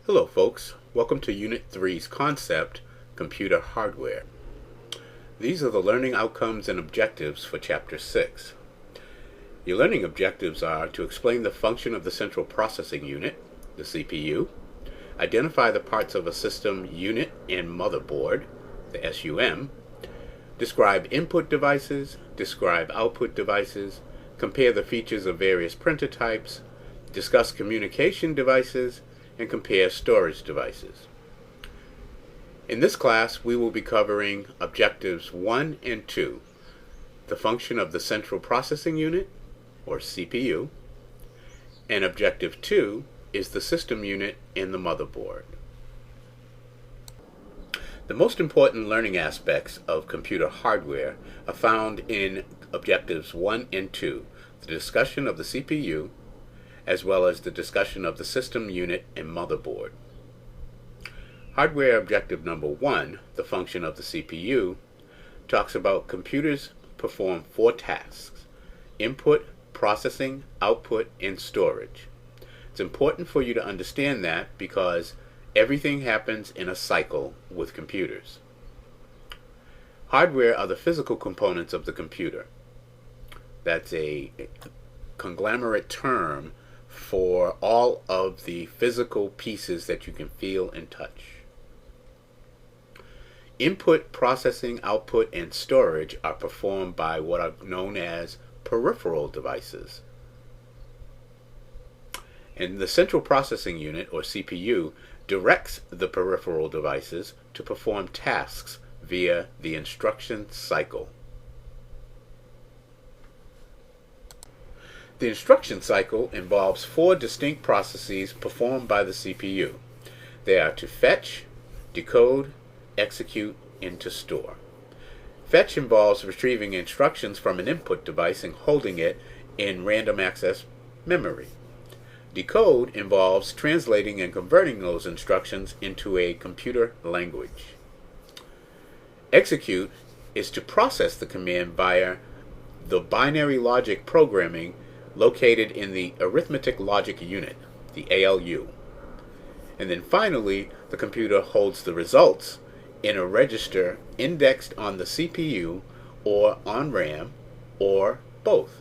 Hello folks, welcome to Unit 3's concept, Computer Hardware. These are the learning outcomes and objectives for Chapter 6. Your learning objectives are to explain the function of the central processing unit, the CPU, identify the parts of a system unit and motherboard, the SUM, describe input devices, describe output devices, compare the features of various printer types, discuss communication devices, and compare storage devices. In this class, we will be covering objectives 1 and 2, the function of the central processing unit, or CPU, and objective 2 is the system unit and the motherboard. The most important learning aspects of computer hardware are found in objectives 1 and 2, the discussion of the CPU, as well as the discussion of the system unit and motherboard. Hardware objective number 1, the function of the CPU, talks about computers perform 4 tasks: input, processing, output, and storage. It's important for you to understand that because everything happens in a cycle with computers. Hardware are the physical components of the computer. That's a conglomerate term for all of the physical pieces that you can feel and touch. Input, processing, output, and storage are performed by what are known as peripheral devices. And the central processing unit, or CPU, directs the peripheral devices to perform tasks via the instruction cycle. The instruction cycle involves 4 distinct processes performed by the CPU. They are to fetch, decode, execute, and to store. Fetch involves retrieving instructions from an input device and holding it in random access memory. Decode involves translating and converting those instructions into a computer language. Execute is to process the command via the binary logic programming located in the arithmetic logic unit, the ALU. And then finally, the computer holds the results in a register indexed on the CPU or on RAM, or both.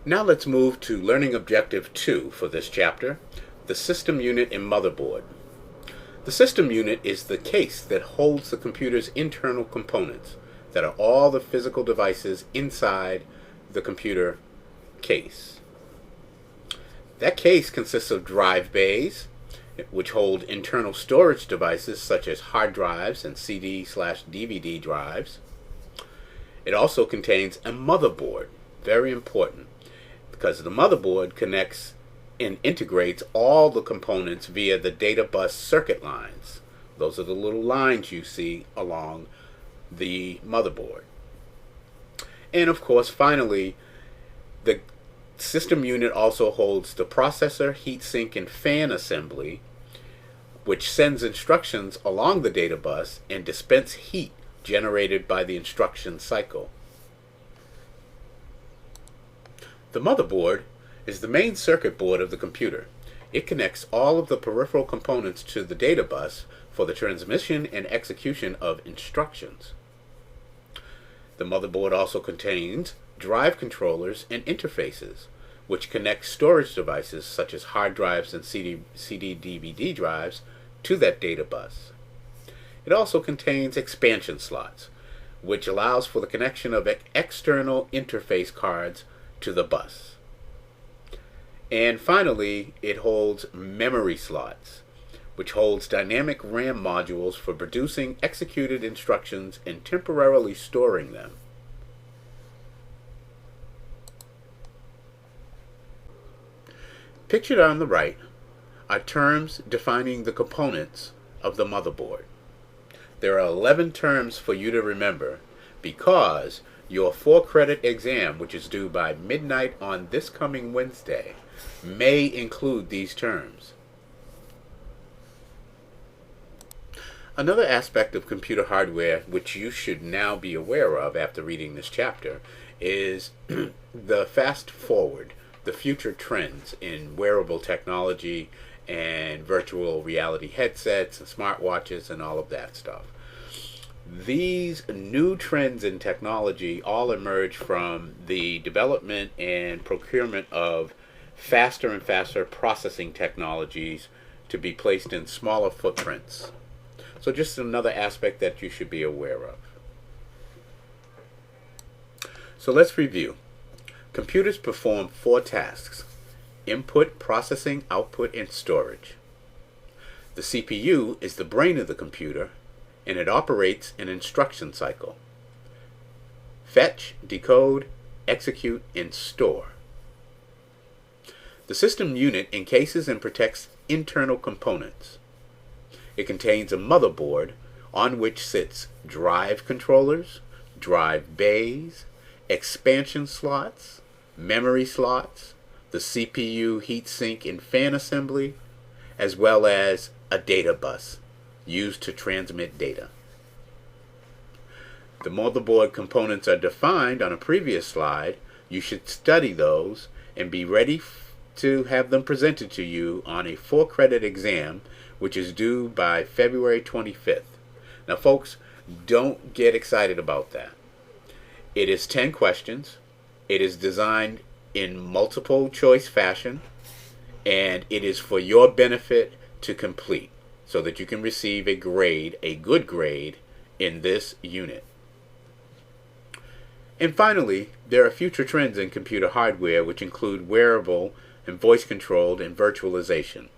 Now let's move to learning objective 2 for this chapter, the system unit and motherboard. The system unit is the case that holds the computer's internal components, that are all the physical devices inside the computer case. That case consists of drive bays, which hold internal storage devices such as hard drives and CD/DVD drives. It also contains a motherboard, very important, because the motherboard connects and integrates all the components via the data bus circuit lines. Those are the little lines you see along the motherboard. And of course, finally, the system unit also holds the processor, heatsink, and fan assembly, which sends instructions along the data bus and dispense heat generated by the instruction cycle. The motherboard is the main circuit board of the computer. It connects all of the peripheral components to the data bus for the transmission and execution of instructions. The motherboard also contains drive controllers and interfaces, which connect storage devices such as hard drives and CD/DVD drives to that data bus. It also contains expansion slots, which allows for the connection of external interface cards to the bus. And finally, it holds memory slots, which holds dynamic RAM modules for producing executed instructions and temporarily storing them. Pictured on the right are terms defining the components of the motherboard. There are 11 terms for you to remember because your 4-credit exam, which is due by midnight on this coming Wednesday, may include these terms. Another aspect of computer hardware which you should now be aware of after reading this chapter is the fast forward the future trends in wearable technology and virtual reality headsets and smartwatches and all of that stuff. These new trends in technology all emerge from the development and procurement of faster and faster processing technologies to be placed in smaller footprints. So just another aspect that you should be aware of. So let's review. Computers perform 4 tasks: input, processing, output, and storage. The CPU is the brain of the computer, and it operates an instruction cycle: fetch, decode, execute, and store. The system unit encases and protects internal components. It contains a motherboard on which sits drive controllers, drive bays, expansion slots, memory slots, the CPU heatsink and fan assembly, as well as a data bus used to transmit data. The motherboard components are defined on a previous slide. You should study those and be ready to have them presented to you on a 4-credit exam, which is due by February 25th. Now folks, don't get excited about that. It is 10 questions. It is designed in multiple choice fashion, and it is for your benefit to complete so that you can receive a grade, a good grade, in this unit. And finally, there are future trends in computer hardware which include wearable and voice controlled and virtualization.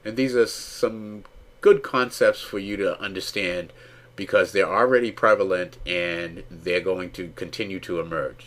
And these are some good concepts for you to understand because they're already prevalent and they're going to continue to emerge.